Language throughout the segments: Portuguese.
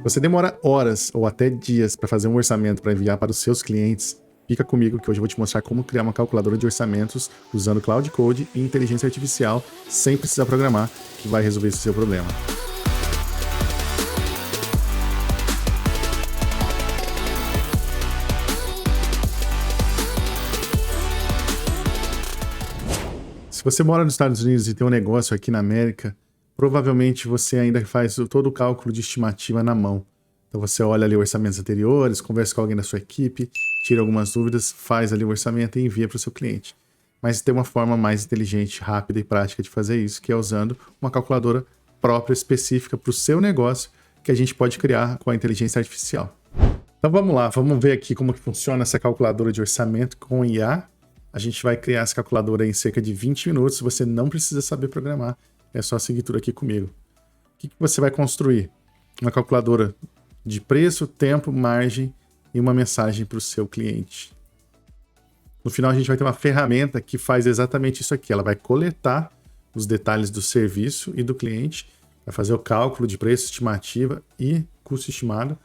Se você demora horas ou até dias para fazer um orçamento para enviar para os seus clientes, fica comigo que hoje eu vou te mostrar como criar uma calculadora de orçamentos usando Cloud Code e inteligência artificial sem precisar programar, que vai resolver esse seu problema. Se você mora nos Estados Unidos e tem um negócio aqui na América, provavelmente você ainda faz todo o cálculo de estimativa na mão. Então você olha ali orçamentos anteriores, conversa com alguém da sua equipe, tira algumas dúvidas, faz ali o orçamento e envia para o seu cliente. Mas tem uma forma mais inteligente, rápida e prática de fazer isso, que é usando uma calculadora própria, específica para o seu negócio, que a gente pode criar com a inteligência artificial. Então vamos lá, vamos ver aqui como que funciona essa calculadora de orçamento com IA. A gente vai criar essa calculadora em cerca de 20 minutos, você não precisa saber programar, é só seguir tudo aqui comigo. O que você vai construir? Uma calculadora de preço, tempo, margem e uma mensagem para o seu cliente. No final a gente vai ter uma ferramenta que faz exatamente isso aqui, ela vai coletar os detalhes do serviço e do cliente, vai fazer o cálculo de preço, estimativa e custo estimado.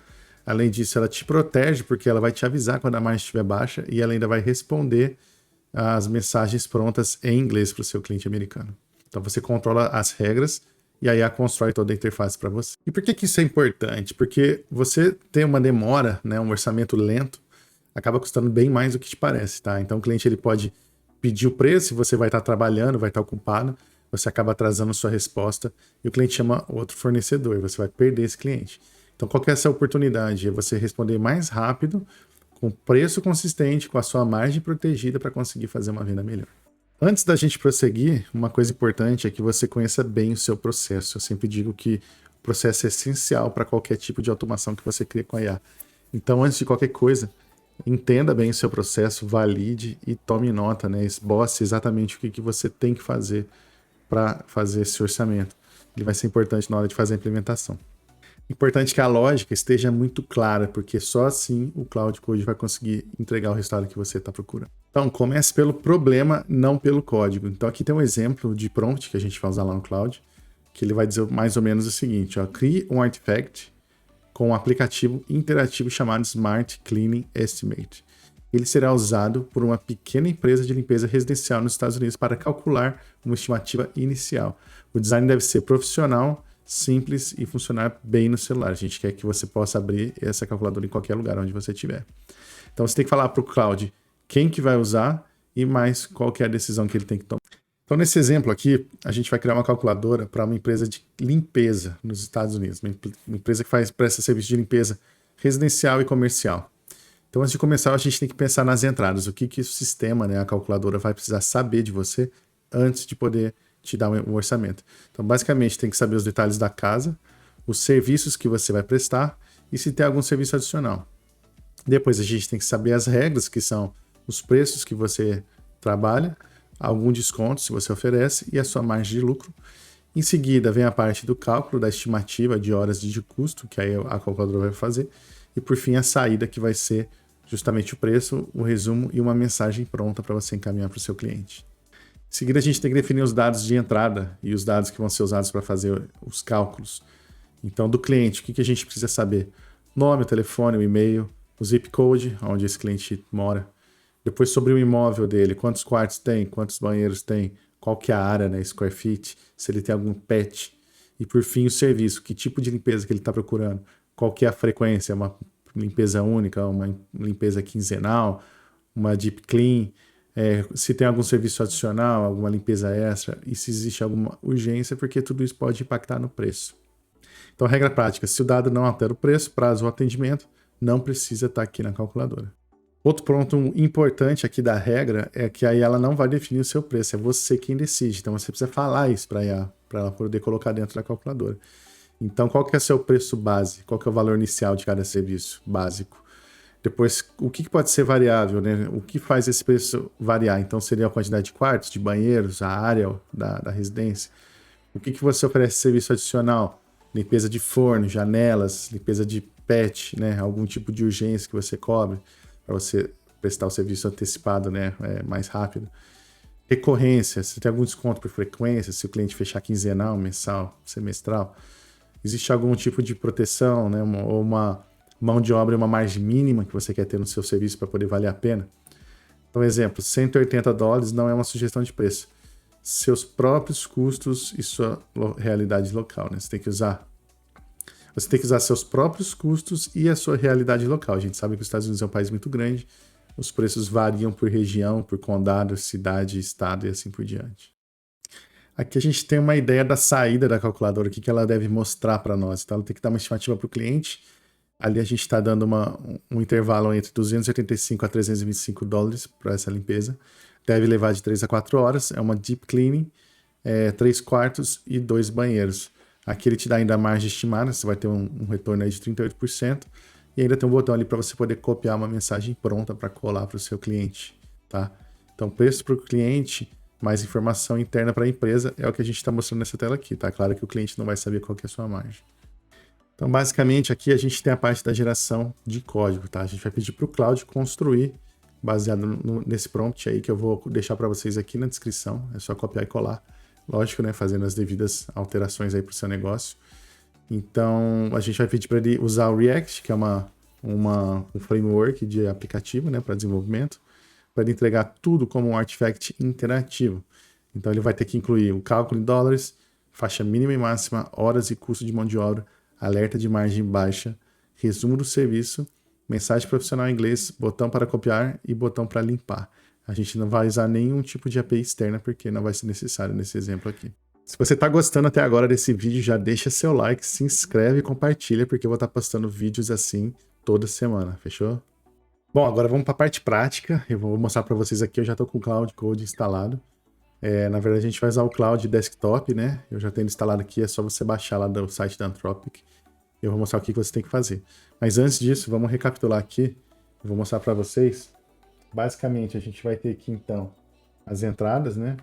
Além disso, ela te protege porque ela vai te avisar quando a margem estiver baixa e ela ainda vai responder as mensagens prontas em inglês para o seu cliente americano. Então você controla as regras e aí a constrói toda a interface para você. E por que isso é importante? Porque você tem uma demora, né, um orçamento lento, acaba custando bem mais do que te parece, tá? Então o cliente ele pode pedir o preço e você vai estar trabalhando, vai estar ocupado, você acaba atrasando sua resposta e o cliente chama outro fornecedor, você vai perder esse cliente. Então qual que é essa oportunidade? É você responder mais rápido, com preço consistente, com a sua margem protegida para conseguir fazer uma venda melhor. Antes da gente prosseguir, uma coisa importante é que você conheça bem o seu processo. Eu sempre digo que o processo é essencial para qualquer tipo de automação que você crie com a IA. Então, antes de qualquer coisa, entenda bem o seu processo, valide e tome nota, né? Esboce exatamente o que você tem que fazer para fazer esse orçamento. Ele vai ser importante na hora de fazer a implementação. Importante que a lógica esteja muito clara, porque só assim o Cloud Code vai conseguir entregar o resultado que você está procurando. Então, comece pelo problema, não pelo código. Então, aqui tem um exemplo de prompt que a gente vai usar lá no Cloud, que ele vai dizer mais ou menos o seguinte, ó, crie um artifact com um aplicativo interativo chamado Smart Cleaning Estimate. Ele será usado por uma pequena empresa de limpeza residencial nos Estados Unidos para calcular uma estimativa inicial. O design deve ser profissional, simples e funcionar bem no celular. A gente quer que você possa abrir essa calculadora em qualquer lugar onde você estiver. Então você tem que falar para o Cloud quem que vai usar e mais qual que é a decisão que ele tem que tomar. Então nesse exemplo aqui, a gente vai criar uma calculadora para uma empresa de limpeza nos Estados Unidos. Uma empresa que presta serviço de limpeza residencial e comercial. Então antes de começar, a gente tem que pensar nas entradas. O que o sistema, né, a calculadora, vai precisar saber de você antes de poder te dar um orçamento. Então, basicamente, tem que saber os detalhes da casa, os serviços que você vai prestar e se tem algum serviço adicional. Depois, a gente tem que saber as regras, que são os preços que você trabalha, algum desconto se você oferece e a sua margem de lucro. Em seguida, vem a parte do cálculo da estimativa de horas de custo, que aí a calculadora vai fazer. E, por fim, a saída, que vai ser justamente o preço, o resumo e uma mensagem pronta para você encaminhar para o seu cliente. Em seguida, a gente tem que definir os dados de entrada e os dados que vão ser usados para fazer os cálculos. Então, do cliente, o que a gente precisa saber? Nome, o telefone, o e-mail, o zip code, onde esse cliente mora. Depois, sobre o imóvel dele, quantos quartos tem, quantos banheiros tem, qual que é a área, né, square feet, se ele tem algum pet. E, por fim, o serviço, que tipo de limpeza que ele está procurando, qual que é a frequência, uma limpeza única, uma limpeza quinzenal, uma deep clean, se tem algum serviço adicional, alguma limpeza extra e se existe alguma urgência, porque tudo isso pode impactar no preço. Então, regra prática, se o dado não altera o preço, prazo ou atendimento, não precisa estar aqui na calculadora. Outro ponto importante aqui da regra é que aí ela não vai definir o seu preço, é você quem decide. Então, você precisa falar isso para ela poder colocar dentro da calculadora. Então, qual que é o seu preço base? Qual que é o valor inicial de cada serviço básico? Depois, o que pode ser variável, né? O que faz esse preço variar? Então, seria a quantidade de quartos, de banheiros, a área da residência. O que você oferece serviço adicional? Limpeza de forno, janelas, limpeza de pet, né? Algum tipo de urgência que você cobre para você prestar o serviço antecipado, né? Mais rápido. Recorrência, se tem algum desconto por frequência, se o cliente fechar quinzenal, mensal, semestral. existe algum tipo de proteção, né? Ou uma mão de obra e uma margem mínima que você quer ter no seu serviço para poder valer a pena? Então, exemplo, $180 não é uma sugestão de preço. Seus próprios custos e sua realidade local, né? Você tem que usar seus próprios custos e a sua realidade local. A gente sabe que os Estados Unidos é um país muito grande, os preços variam por região, por condado, cidade, estado e assim por diante. Aqui a gente tem uma ideia da saída da calculadora, o que ela deve mostrar para nós. Então, ela tem que dar uma estimativa para o cliente. Ali a gente está dando um intervalo entre $285 a $325 para essa limpeza. Deve levar de 3 a 4 horas. É uma deep cleaning, 3 quartos e 2 banheiros. Aqui ele te dá ainda a margem estimada, você vai ter um retorno aí de 38%. E ainda tem um botão ali para você poder copiar uma mensagem pronta para colar para o seu cliente. Tá? Então, preço para o cliente, mais informação interna para a empresa, é o que a gente está mostrando nessa tela aqui. Tá? Claro que o cliente não vai saber qual que é a sua margem. Então, basicamente, aqui a gente tem a parte da geração de código, tá? A gente vai pedir para o Cloud construir, baseado nesse prompt aí que eu vou deixar para vocês aqui na descrição. É só copiar e colar. Lógico, né? Fazendo as devidas alterações aí para o seu negócio. Então, a gente vai pedir para ele usar o React, que é um framework de aplicativo, né? Para desenvolvimento, para ele entregar tudo como um artifact interativo. Então, ele vai ter que incluir o cálculo em dólares, faixa mínima e máxima, horas e custo de mão de obra, alerta de margem baixa, resumo do serviço, mensagem profissional em inglês, botão para copiar e botão para limpar. A gente não vai usar nenhum tipo de API externa porque não vai ser necessário nesse exemplo aqui. Se você está gostando até agora desse vídeo, já deixa seu like, se inscreve e compartilha porque eu vou estar postando vídeos assim toda semana, fechou? Bom, agora vamos para a parte prática. Eu vou mostrar para vocês aqui, eu já estou com o Cloud Code instalado. Na verdade, a gente vai usar o Cloud Desktop, né? Eu já tenho instalado aqui, é só você baixar lá do site da Anthropic. Eu vou mostrar o que você tem que fazer. Mas antes disso, vamos recapitular aqui. Eu vou mostrar para vocês. Basicamente, a gente vai ter aqui, então, as entradas, né?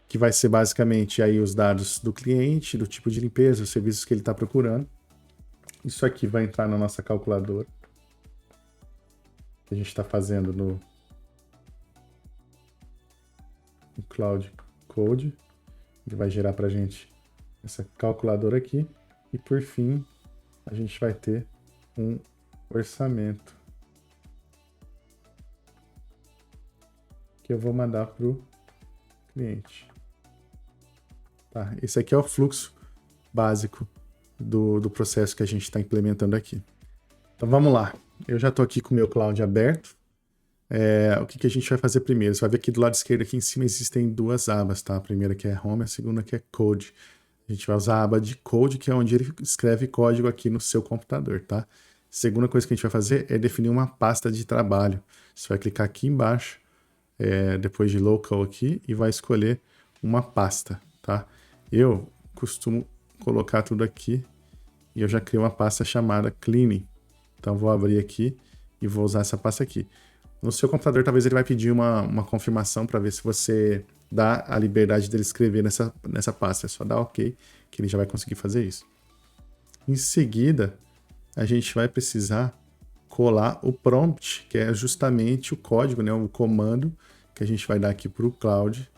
Que vai ser basicamente aí os dados do cliente, do tipo de limpeza, os serviços que ele está procurando. Isso aqui vai entrar na nossa calculadora. Que a gente está fazendo no Cloud Code. Ele vai gerar para a gente essa calculadora aqui. E por fim, a gente vai ter um orçamento que eu vou mandar para o cliente. Tá, esse aqui é o fluxo básico do processo que a gente está implementando aqui. Então vamos lá. Eu já estou aqui com o meu Cloud aberto. O que a gente vai fazer primeiro? Você vai ver aqui do lado esquerdo, aqui em cima, existem duas abas, tá? A primeira que é Home, a segunda que é Code. A gente vai usar a aba de Code, que é onde ele escreve código aqui no seu computador, tá? A segunda coisa que a gente vai fazer é definir uma pasta de trabalho. Você vai clicar aqui embaixo, depois de Local aqui, e vai escolher uma pasta, tá? Eu costumo colocar tudo aqui, e eu já criei uma pasta chamada Cleaning. Então, vou abrir aqui e vou usar essa pasta aqui. No seu computador, talvez ele vai pedir uma confirmação para ver se você dá a liberdade dele escrever nessa pasta. É só dar OK, que ele já vai conseguir fazer isso. Em seguida, a gente vai precisar colar o prompt, que é justamente o código, né, o comando que a gente vai dar aqui para o Cloud,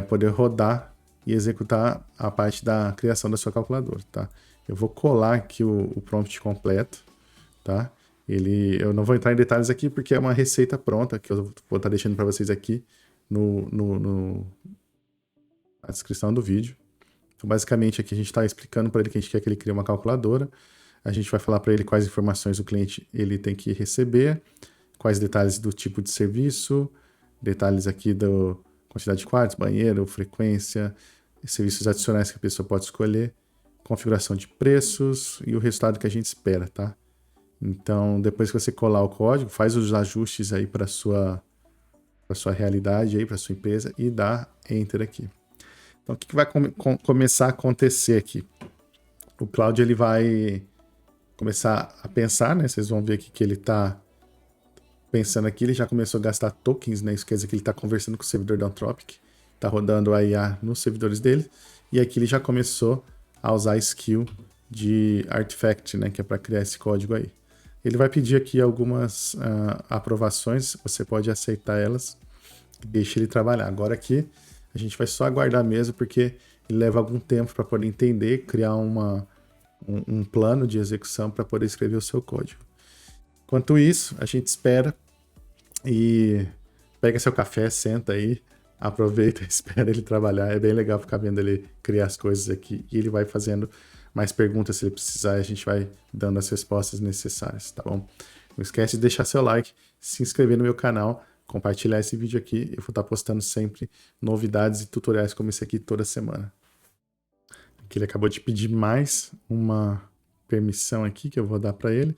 poder rodar e executar a parte da criação da sua calculadora, tá? Eu vou colar aqui o prompt completo, tá? Eu não vou entrar em detalhes aqui porque é uma receita pronta que eu vou estar deixando para vocês aqui na descrição do vídeo. Então, basicamente, aqui a gente está explicando para ele que a gente quer que ele crie uma calculadora. A gente vai falar para ele quais informações o cliente ele tem que receber, quais detalhes do tipo de serviço, detalhes aqui da quantidade de quartos, banheiro, frequência, serviços adicionais que a pessoa pode escolher, configuração de preços e o resultado que a gente espera, tá? Então, depois que você colar o código, faz os ajustes aí para sua realidade aí, para sua empresa e dá Enter aqui. Então, o que vai começar a acontecer aqui? O Cloud ele vai começar a pensar, né? Vocês vão ver aqui que ele está pensando aqui, ele já começou a gastar tokens, né? Isso quer dizer que ele está conversando com o servidor da Anthropic, está rodando a IA nos servidores dele, e aqui ele já começou a usar a skill de Artifact, né? Que é para criar esse código aí. Ele vai pedir aqui algumas aprovações, você pode aceitar elas e deixa ele trabalhar. Agora aqui, a A gente vai só aguardar mesmo, porque ele leva algum tempo para poder entender, criar um plano de execução para poder escrever o seu código. Enquanto isso, a gente espera e pega seu café, senta aí, aproveita, espera ele trabalhar. É bem legal ficar vendo ele criar as coisas aqui e ele vai fazendo mais perguntas se ele precisar e a gente vai dando as respostas necessárias, tá bom? Não esquece de deixar seu like, se inscrever no meu canal, compartilhar esse vídeo aqui. Eu vou estar postando sempre novidades e tutoriais como esse aqui toda semana. Aqui ele acabou de pedir mais uma permissão aqui que eu vou dar para ele.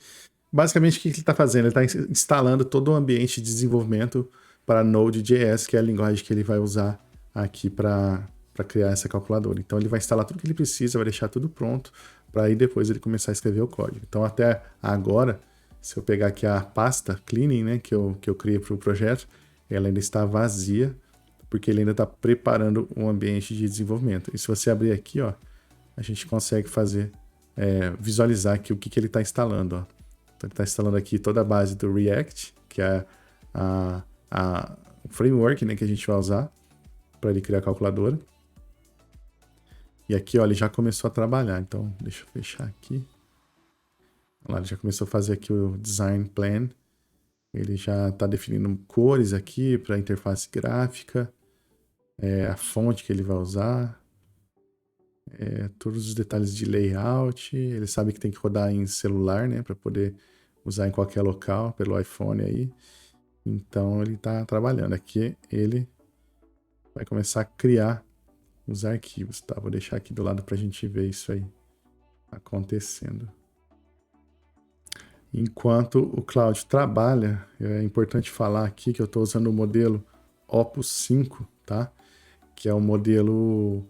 Basicamente, o que ele está fazendo? Ele está instalando todo o ambiente de desenvolvimento para Node.js, que é a linguagem que ele vai usar aqui para criar essa calculadora. Então, ele vai instalar tudo que ele precisa, vai deixar tudo pronto, para aí depois ele começar a escrever o código. Então, até agora, se eu pegar aqui a pasta cleaning, né, que eu criei para o projeto, ela ainda está vazia, porque ele ainda está preparando um ambiente de desenvolvimento. E se você abrir aqui, ó, a gente consegue fazer, visualizar aqui o que ele está instalando, ó. Então, ele está instalando aqui toda a base do React, que é o framework, né, que a gente vai usar para ele criar a calculadora. E aqui, ó, ele já começou a trabalhar. Então, deixa eu fechar aqui. Olha lá, ele já começou a fazer aqui o design plan. Ele já está definindo cores aqui para a interface gráfica, a fonte que ele vai usar, todos os detalhes de layout. Ele sabe que tem que rodar em celular, né, para poder usar em qualquer local, pelo iPhone aí. Então ele está trabalhando. Aqui ele vai começar a criar os arquivos, tá? Vou deixar aqui do lado para a gente ver isso aí acontecendo. Enquanto o Cláudio trabalha, é importante falar aqui que eu estou usando o modelo Opus 5, tá? Que é um modelo...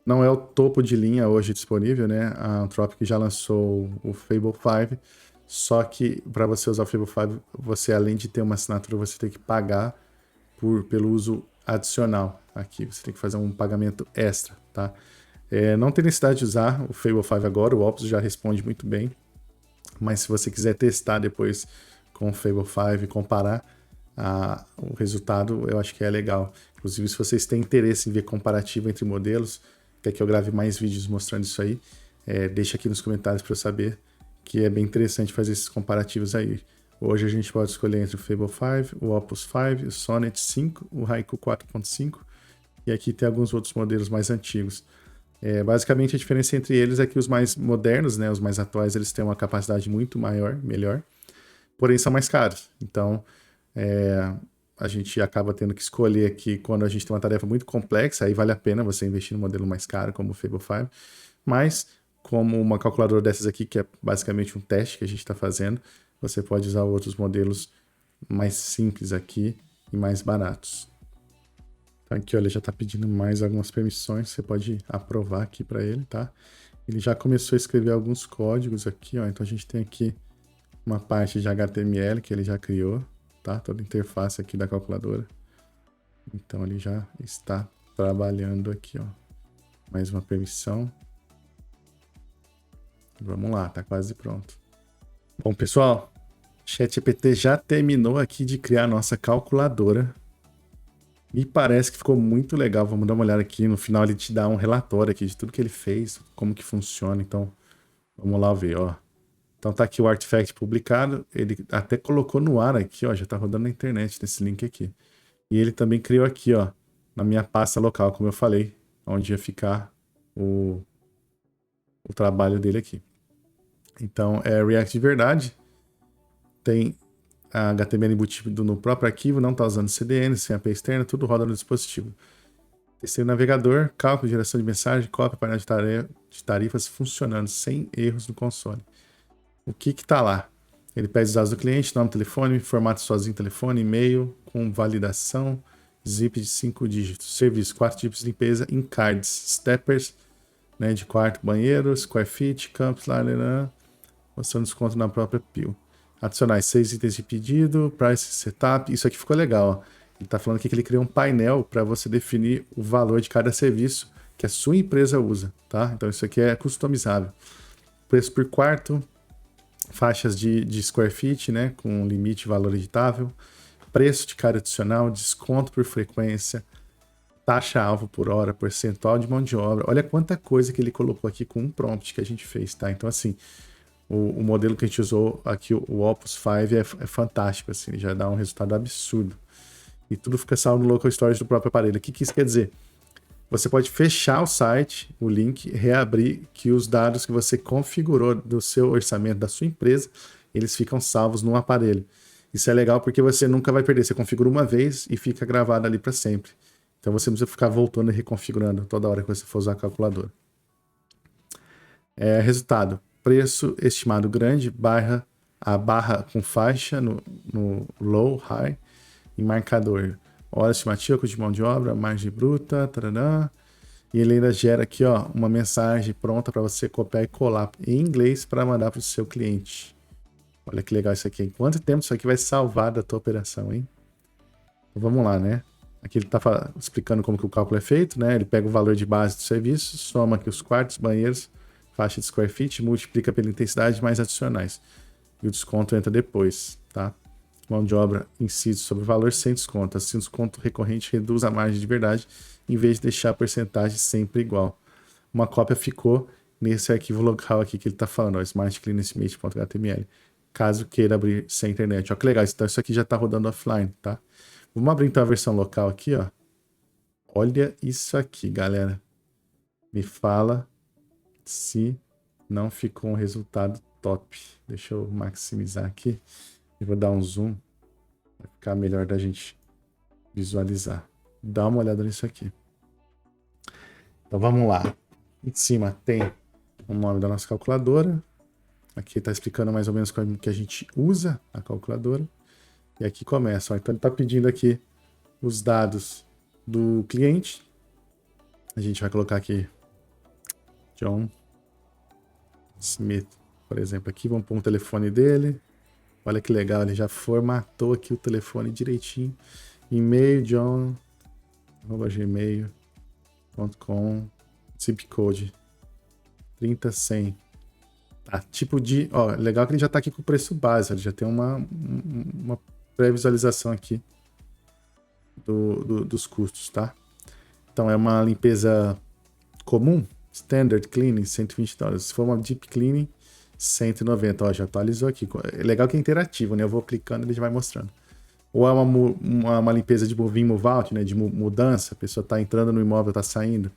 Não é o topo de linha hoje disponível, né? A Anthropic já lançou o Fable 5, só que para você usar o Fable 5, você além de ter uma assinatura, você tem que pagar pelo uso adicional aqui. Você tem que fazer um pagamento extra, tá? Não tem necessidade de usar o Fable 5 agora, o Opus já responde muito bem. Mas se você quiser testar depois com o Fable 5 e comparar o resultado, eu acho que é legal. Inclusive, se vocês têm interesse em ver comparativo entre modelos, quer que eu grave mais vídeos mostrando isso aí, deixa aqui nos comentários para eu saber, que é bem interessante fazer esses comparativos aí. Hoje a gente pode escolher entre o Fable 5, o Opus 5, o Sonnet 5, o Haiku 4.5 e aqui tem alguns outros modelos mais antigos. Basicamente a diferença entre eles é que os mais modernos, né, os mais atuais, eles têm uma capacidade muito maior, melhor, porém são mais caros. Então a gente acaba tendo que escolher aqui quando a gente tem uma tarefa muito complexa, aí vale a pena você investir no modelo mais caro, como o Fable 5, mas como uma calculadora dessas aqui, que é basicamente um teste que a gente está fazendo, você pode usar outros modelos mais simples aqui e mais baratos. Então aqui, olha, ele já está pedindo mais algumas permissões, você pode aprovar aqui para ele, tá? Ele já começou a escrever alguns códigos aqui, ó, então a gente tem aqui uma parte de HTML que ele já criou, tá? Toda a interface aqui da calculadora. Então ele já está trabalhando aqui, ó. Mais uma permissão. Vamos lá, tá quase pronto. Bom, pessoal, ChatGPT já terminou aqui de criar a nossa calculadora. Me parece que ficou muito legal. Vamos dar uma olhada aqui. No final ele te dá um relatório aqui de tudo que ele fez, como que funciona. Então, vamos lá ver, ó. Então tá aqui o artifact publicado. Ele até colocou no ar aqui, ó. Já tá rodando na internet nesse link aqui. E ele também criou aqui, ó, na minha pasta local, como eu falei, onde ia ficar o trabalho dele aqui. Então, é React de verdade. Tem a HTML embutido no próprio arquivo, não está usando CDN, sem API externa, tudo roda no dispositivo. Testei o navegador, cálculo, geração de mensagem, cópia, painel de tarefas funcionando, sem erros no console. O que está lá? Ele pede os dados do cliente, nome, telefone, formato sozinho, telefone, e-mail, com validação, zip de 5 dígitos, serviço, 4 tipos de limpeza, em cards, steppers, né, de quarto, banheiro, square feet, campos, mostrando desconto na própria PIL. Adicionar 6 itens de pedido, price setup, isso aqui ficou legal, ó. Ele está falando aqui que ele criou um painel para você definir o valor de cada serviço que a sua empresa usa, tá? Então isso aqui é customizável. Preço por quarto, faixas de square feet, né, com limite e valor editável, preço de carga adicional, desconto por frequência, taxa-alvo por hora, percentual de mão de obra. Olha quanta coisa que ele colocou aqui com um prompt que a gente fez, tá? Então, assim, o modelo que a gente usou aqui, o Opus 5, é fantástico, assim, ele já dá um resultado absurdo. E tudo fica salvo no local storage do próprio aparelho. O que isso quer dizer? Você pode fechar o site, o link, reabrir, que os dados que você configurou do seu orçamento da sua empresa, eles ficam salvos no aparelho. Isso é legal porque você nunca vai perder. Você configura uma vez e fica gravado ali para sempre. Então você não precisa ficar voltando e reconfigurando toda hora que você for usar a calculadora. Resultado: preço estimado grande, a barra com faixa no low, high, e marcador. Hora estimativa, custo de mão de obra, margem bruta, tarará. E ele ainda gera aqui, ó, uma mensagem pronta para você copiar e colar em inglês para mandar para o seu cliente. Olha que legal isso aqui. Em quanto tempo isso aqui vai salvar da tua operação, hein? Então, vamos lá, né? Aqui ele está explicando como que o cálculo é feito, né? Ele pega o valor de base do serviço, soma aqui os quartos, banheiros, faixa de square feet, multiplica pela intensidade mais adicionais. E o desconto entra depois, tá? Mão de obra incide sobre o valor sem desconto. Assim, o desconto recorrente reduz a margem de verdade, em vez de deixar a porcentagem sempre igual. Uma cópia ficou nesse arquivo local aqui que ele está falando, ó, smartcleanestimate.html. Caso queira abrir sem internet. Ó, que legal, então isso aqui já está rodando offline, tá? Vamos abrir então a versão local aqui, ó. Olha isso aqui, galera. Me fala se não ficou um resultado top. Deixa eu maximizar aqui. Eu vou dar um zoom para ficar melhor da gente visualizar. Dá uma olhada nisso aqui. Então vamos lá. Em cima tem o nome da nossa calculadora. Aqui está explicando mais ou menos como que a gente usa a calculadora. E aqui começa. Ó. Então ele está pedindo aqui os dados do cliente. A gente vai colocar aqui John Smith, por exemplo. Aqui vamos pôr um telefone dele. Olha que legal, ele já formatou aqui o telefone direitinho. E-mail, john@gmail.com, zip code 30100. Tá, tipo de... Ó, legal que ele já tá aqui com o preço base, ele já tem uma pré-visualização aqui dos custos, tá? Então é uma limpeza comum, standard cleaning, $120. Se for uma deep cleaning, 190, ó, já atualizou aqui. É legal que é interativo, né? Eu vou clicando e ele já vai mostrando. Ou é uma limpeza de move-in, move-out, né? De mudança, a pessoa tá entrando no imóvel, tá saindo,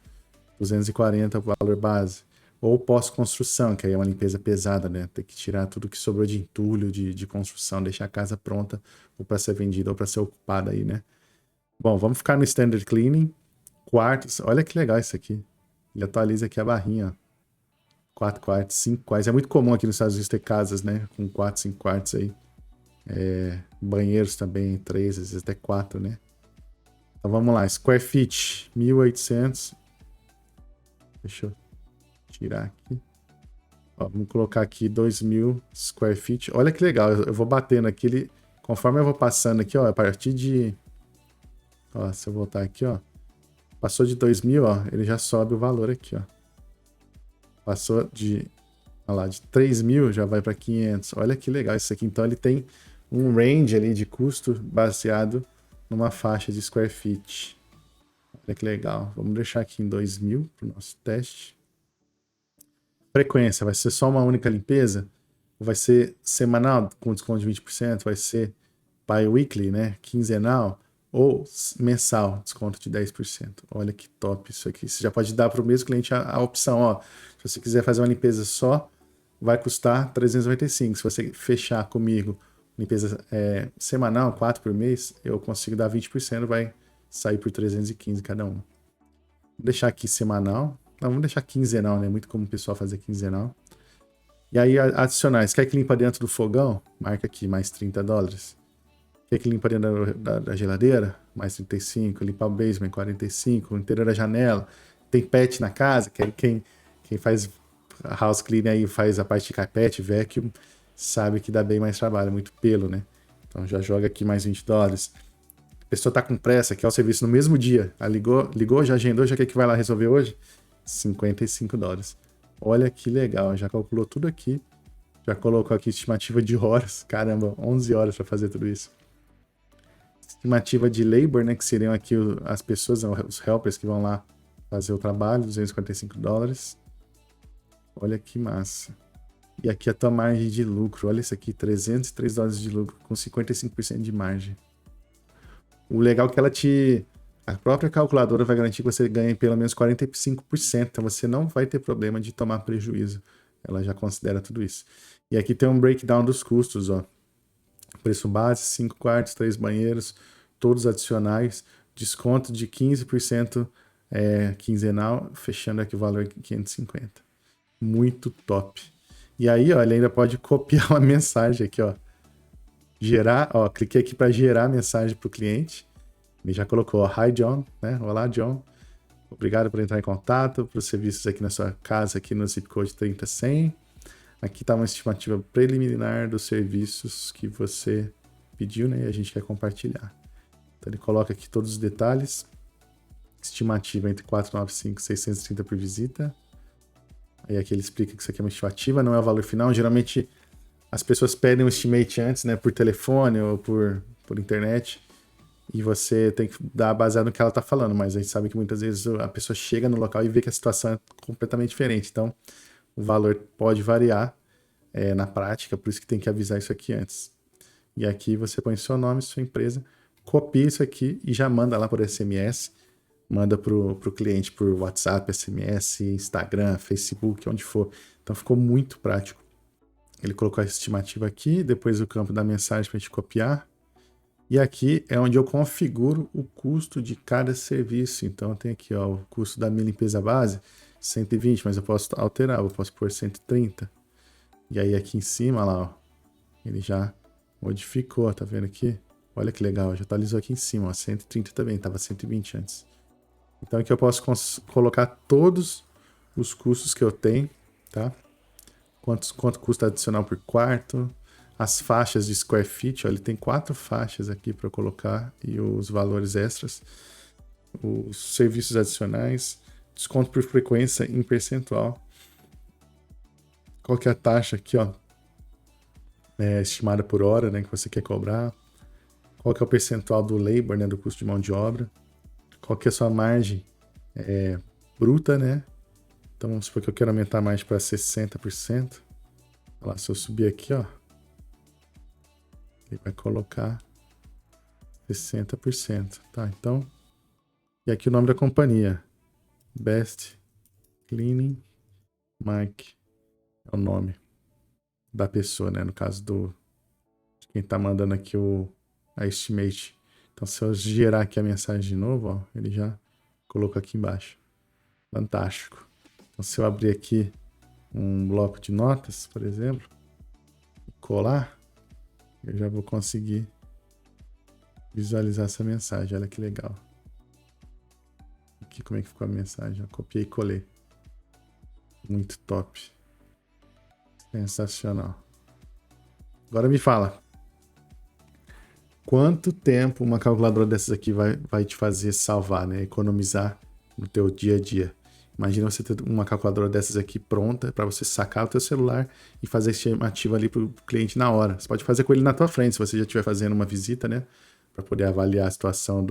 240 o valor base. Ou pós-construção, que aí é uma limpeza pesada, né? Tem que tirar tudo que sobrou de entulho, de construção, deixar a casa pronta, ou para ser vendida, ou para ser ocupada aí, né? Bom, vamos ficar no standard cleaning. Quartos, olha que legal isso aqui. Ele atualiza aqui a barrinha, ó. 4 quartos, 5 quartos. É muito comum aqui nos Estados Unidos ter casas, né? Com 4, 5 quartos aí. Banheiros também, 3, às vezes até 4, né? Então vamos lá. Square feet, 1.800. Deixa eu tirar aqui. Ó, vamos colocar aqui 2.000 square feet. Olha que legal. Eu vou batendo aqui. Conforme eu vou passando aqui, ó, a partir de... Ó, se eu voltar aqui, ó. Passou de 2.000, ó. Ele já sobe o valor aqui, ó. Passou de 3.000, já vai para 500. Olha que legal isso aqui. Então ele tem um range ali de custo baseado numa faixa de square feet. Olha que legal. Vamos deixar aqui em 2.000 para o nosso teste. Frequência, vai ser só uma única limpeza? Ou vai ser semanal com desconto de 20%? Vai ser bi-weekly, né? Quinzenal? Ou mensal, desconto de 10%. Olha que top isso aqui. Você já pode dar para o mesmo cliente a opção, ó. Se você quiser fazer uma limpeza só, vai custar 395. Se você fechar comigo limpeza semanal, 4 por mês, eu consigo dar 20%, vai sair por 315 cada um. Vou deixar aqui semanal. Não, vamos deixar quinzenal, né? Muito comum o pessoal fazer quinzenal. E aí, adicionais. Quer que limpa dentro do fogão? Marca aqui, mais $30. Quer que limpa dentro da geladeira? Mais 35. Limpar o basement, 45. O interior da janela. Tem pet na casa? Quem faz house cleaning aí, faz a parte de carpete, vacuum, sabe que dá bem mais trabalho, muito pelo, né? Então já joga aqui mais $20. A pessoa tá com pressa, quer o serviço no mesmo dia. Ligou, já agendou, já quer que vai lá resolver hoje? $55. Olha que legal, já calculou tudo aqui. Já colocou aqui estimativa de horas. Caramba, 11 horas para fazer tudo isso. estimativa de labor, né, que seriam aqui as pessoas, os helpers que vão lá fazer o trabalho, $245. Olha que massa. E aqui a tua margem de lucro, olha isso aqui, $303 de lucro, com 55% de margem. O legal é que a própria calculadora vai garantir que você ganhe pelo menos 45%, então você não vai ter problema de tomar prejuízo. Ela já considera tudo isso. E aqui tem um breakdown dos custos, ó. Preço base, 5 quartos, 3 banheiros, todos adicionais, desconto de 15% quinzenal, fechando aqui o valor 550. Muito top. E aí, ó, ele ainda pode copiar uma mensagem aqui, ó. Gerar, ó, cliquei aqui para gerar a mensagem para o cliente. Ele já colocou, ó, Hi John, né? Olá, John. Obrigado por entrar em contato, para os serviços aqui na sua casa, aqui no zip code 30100. Aqui está uma estimativa preliminar dos serviços que você pediu, né? E a gente quer compartilhar. Então ele coloca aqui todos os detalhes. Estimativa entre 495 e 630 por visita. Aí aqui ele explica que isso aqui é uma estimativa, não é o valor final. Geralmente as pessoas pedem um estimate antes, né? Por telefone ou por internet. E você tem que dar baseado no que ela está falando. Mas a gente sabe que muitas vezes a pessoa chega no local e vê que a situação é completamente diferente. Então o valor pode variar na prática, por isso que tem que avisar isso aqui antes. E aqui você põe seu nome, sua empresa, copia isso aqui e já manda lá por SMS, manda para o cliente por WhatsApp, SMS, Instagram, Facebook, onde for. Então ficou muito prático. Ele colocou a estimativa aqui, depois o campo da mensagem para a gente copiar. E aqui é onde eu configuro o custo de cada serviço. Então tem aqui, ó, o custo da minha limpeza base, 120, mas eu posso alterar, eu posso pôr 130. E aí aqui em cima, lá, ó, ele já modificou, tá vendo aqui? Olha que legal, já atualizou aqui em cima, ó, 130 também, tava 120 antes. Então aqui eu posso colocar todos os custos que eu tenho, tá? Quanto custa adicional por quarto, as faixas de square feet, ó, ele tem 4 faixas aqui para colocar e os valores extras, os serviços adicionais, desconto por frequência em percentual. Qual que é a taxa aqui, ó? Estimada por hora, né, que você quer cobrar. Qual que é o percentual do labor, né, do custo de mão de obra. Qual que é a sua margem bruta, né? Então vamos supor que eu quero aumentar mais para 60%. Olha lá, se eu subir aqui, ó, ele vai colocar 60%, tá? Então, e aqui o nome da companhia, Best Cleaning Mike, é o nome da pessoa, né? No caso de quem tá mandando aqui a estimate. Então, se eu gerar aqui a mensagem de novo, ó, ele já colocou aqui embaixo. Fantástico. Então, se eu abrir aqui um bloco de notas, por exemplo, e colar, eu já vou conseguir visualizar essa mensagem. Olha que legal. Aqui como é que ficou a mensagem. Eu copiei e colei. Muito top. Sensacional. Agora me fala. Quanto tempo uma calculadora dessas aqui vai te fazer salvar, né? Economizar no teu dia a dia. Imagina você ter uma calculadora dessas aqui pronta para você sacar o teu celular e fazer a estimativa ali para o cliente na hora. Você pode fazer com ele na tua frente, se você já estiver fazendo uma visita, né? Para poder avaliar a situação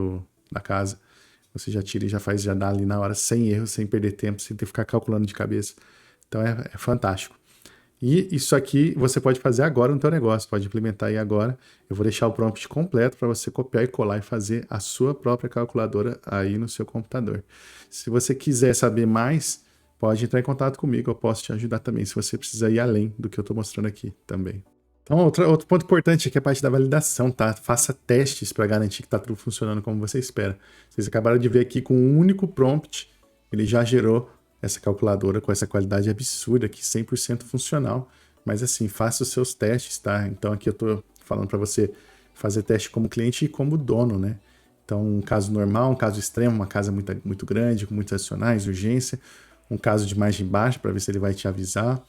da casa. Você já tira e já dá ali na hora, sem erro, sem perder tempo, sem ter que ficar calculando de cabeça. Então é fantástico. E isso aqui você pode fazer agora no teu negócio, pode implementar aí agora. Eu vou deixar o prompt completo para você copiar e colar e fazer a sua própria calculadora aí no seu computador. Se você quiser saber mais, pode entrar em contato comigo, eu posso te ajudar também, se você precisa ir além do que eu estou mostrando aqui também. Então, outro ponto importante aqui é a parte da validação, tá? Faça testes para garantir que está tudo funcionando como você espera. Vocês acabaram de ver aqui com um único prompt, ele já gerou essa calculadora com essa qualidade absurda aqui, 100% funcional. Mas assim, faça os seus testes, tá? Então aqui eu tô falando para você fazer teste como cliente e como dono, né? Então um caso normal, um caso extremo, uma casa muito, muito grande, com muitos adicionais, urgência. Um caso de margem baixa para ver se ele vai te avisar.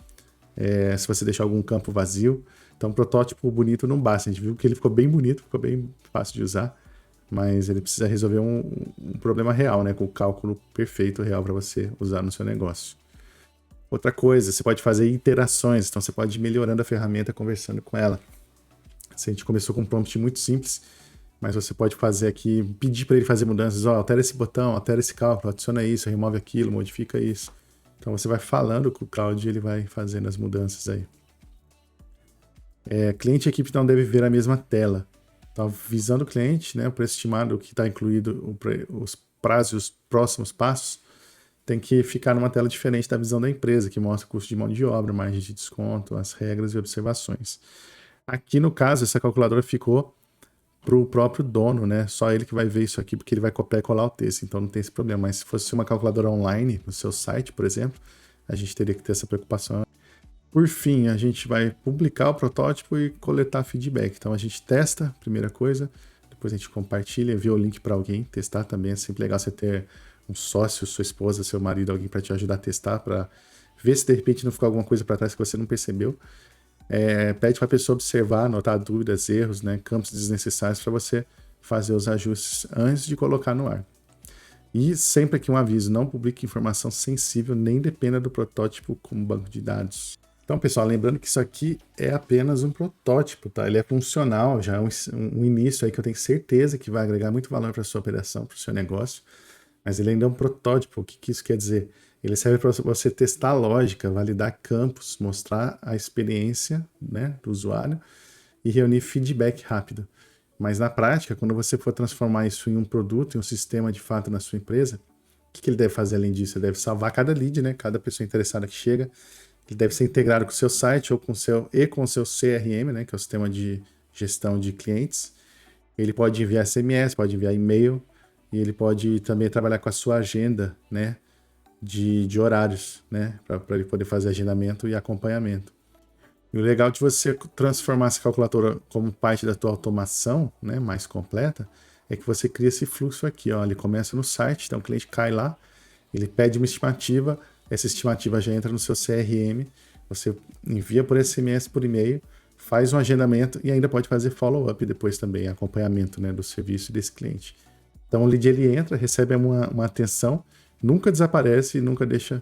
Se você deixar algum campo vazio. Então protótipo bonito não basta. A gente viu que ele ficou bem bonito, ficou bem fácil de usar. Mas ele precisa resolver um problema real, né? Com o cálculo perfeito, real, para você usar no seu negócio. Outra coisa, você pode fazer interações. Então, você pode ir melhorando a ferramenta conversando com ela. A gente começou com um prompt muito simples. mas você pode fazer aqui, pedir para ele fazer mudanças, ó, altera esse botão, altera esse cálculo, adiciona isso, remove aquilo, modifica isso. Então você vai falando com o Claude e ele vai fazendo as mudanças aí. Cliente e equipe não devem ver a mesma tela. Então, avisando o cliente, né, o preço estimado, o que está incluído, os prazos e os próximos passos, tem que ficar numa tela diferente da visão da empresa, que mostra o custo de mão de obra, margem de desconto, as regras e observações. Aqui, no caso, essa calculadora ficou para o próprio dono, né? Só ele que vai ver isso aqui, porque ele vai copiar e colar o texto, então não tem esse problema. Mas se fosse uma calculadora online, no seu site, por exemplo, a gente teria que ter essa preocupação. Por fim, a gente vai publicar o protótipo e coletar feedback. Então a gente testa, primeira coisa, depois a gente compartilha, envia o link para alguém testar também. É sempre legal você ter um sócio, sua esposa, seu marido, alguém para te ajudar a testar, para ver se de repente não ficou alguma coisa para trás que você não percebeu. Pede para a pessoa observar, anotar dúvidas, erros, né, campos desnecessários para você fazer os ajustes antes de colocar no ar. E sempre aqui um aviso, não publique informação sensível nem dependa do protótipo como banco de dados. Então, pessoal, lembrando que isso aqui é apenas um protótipo, tá? Ele é funcional, já é um início aí que eu tenho certeza que vai agregar muito valor para a sua operação, para o seu negócio, mas ele ainda é um protótipo. O que isso quer dizer? Ele serve para você testar a lógica, validar campos, mostrar a experiência, né, do usuário e reunir feedback rápido. Mas na prática, quando você for transformar isso em um produto, em um sistema de fato na sua empresa, o que ele deve fazer além disso? Ele deve salvar cada lead, né, cada pessoa interessada que chega. Ele deve ser integrado com o seu site ou com o seu CRM, né, que é o sistema de gestão de clientes. Ele pode enviar SMS, pode enviar e-mail e ele pode também trabalhar com a sua agenda, né, de horários, né, para ele poder fazer agendamento e acompanhamento. E o legal de você transformar essa calculadora como parte da tua automação, né, mais completa, é que você cria esse fluxo aqui, ó. Ele começa no site, então o cliente cai lá, ele pede uma estimativa, essa estimativa já entra no seu CRM, você envia por SMS, por e-mail, faz um agendamento e ainda pode fazer follow-up depois também, acompanhamento, né, do serviço desse cliente. Então o lead ele entra, recebe uma atenção, nunca desaparece e nunca deixa,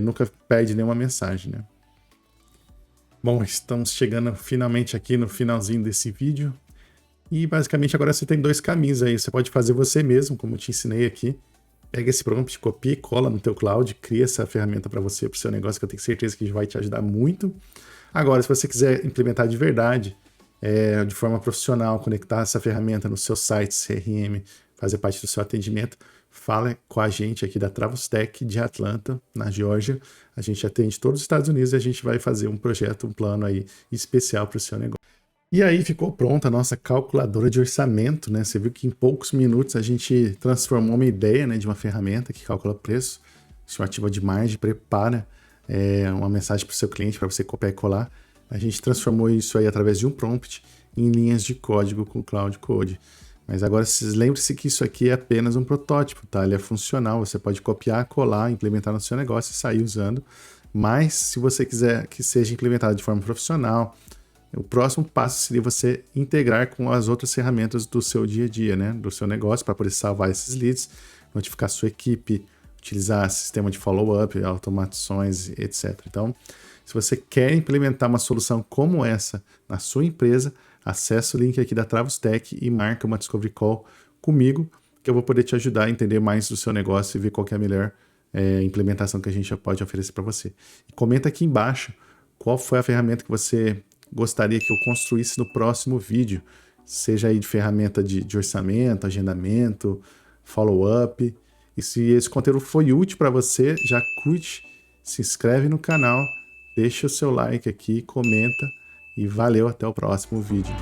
nunca perde nenhuma mensagem, né? Bom, estamos chegando finalmente aqui no finalzinho desse vídeo. E basicamente agora você tem dois caminhos aí. Você pode fazer você mesmo, como eu te ensinei aqui. Pega esse prompt, copia e cola no teu cloud, cria essa ferramenta para você, para o seu negócio, que eu tenho certeza que vai te ajudar muito. Agora, se você quiser implementar de verdade, de forma profissional, conectar essa ferramenta no seu site, CRM, fazer parte do seu atendimento, fala com a gente aqui da Travostech de Atlanta, na Geórgia. A gente atende todos os Estados Unidos e a gente vai fazer um projeto, um plano aí especial para o seu negócio. E aí ficou pronta a nossa calculadora de orçamento, né? Você viu que em poucos minutos a gente transformou uma ideia, né, de uma ferramenta que calcula preço, estimativa de margem, prepara uma mensagem para o seu cliente, para você copiar e colar. A gente transformou isso aí através de um prompt em linhas de código com Cloud Code. Mas agora lembre-se que isso aqui é apenas um protótipo, tá? Ele é funcional, você pode copiar, colar, implementar no seu negócio e sair usando. Mas se você quiser que seja implementado de forma profissional, o próximo passo seria você integrar com as outras ferramentas do seu dia a dia, né? Do seu negócio, para poder salvar esses leads, notificar sua equipe, utilizar sistema de follow-up, automações, etc. Então, se você quer implementar uma solução como essa na sua empresa, acesse o link aqui da Travostech e marca uma Discovery Call comigo, que eu vou poder te ajudar a entender mais do seu negócio e ver qual que é a melhor implementação que a gente já pode oferecer para você. E comenta aqui embaixo qual foi a ferramenta que você gostaria que eu construísse no próximo vídeo, seja aí de ferramenta de orçamento, agendamento, follow-up. E se esse conteúdo foi útil para você, já curte, se inscreve no canal, deixa o seu like aqui, comenta e valeu, até o próximo vídeo.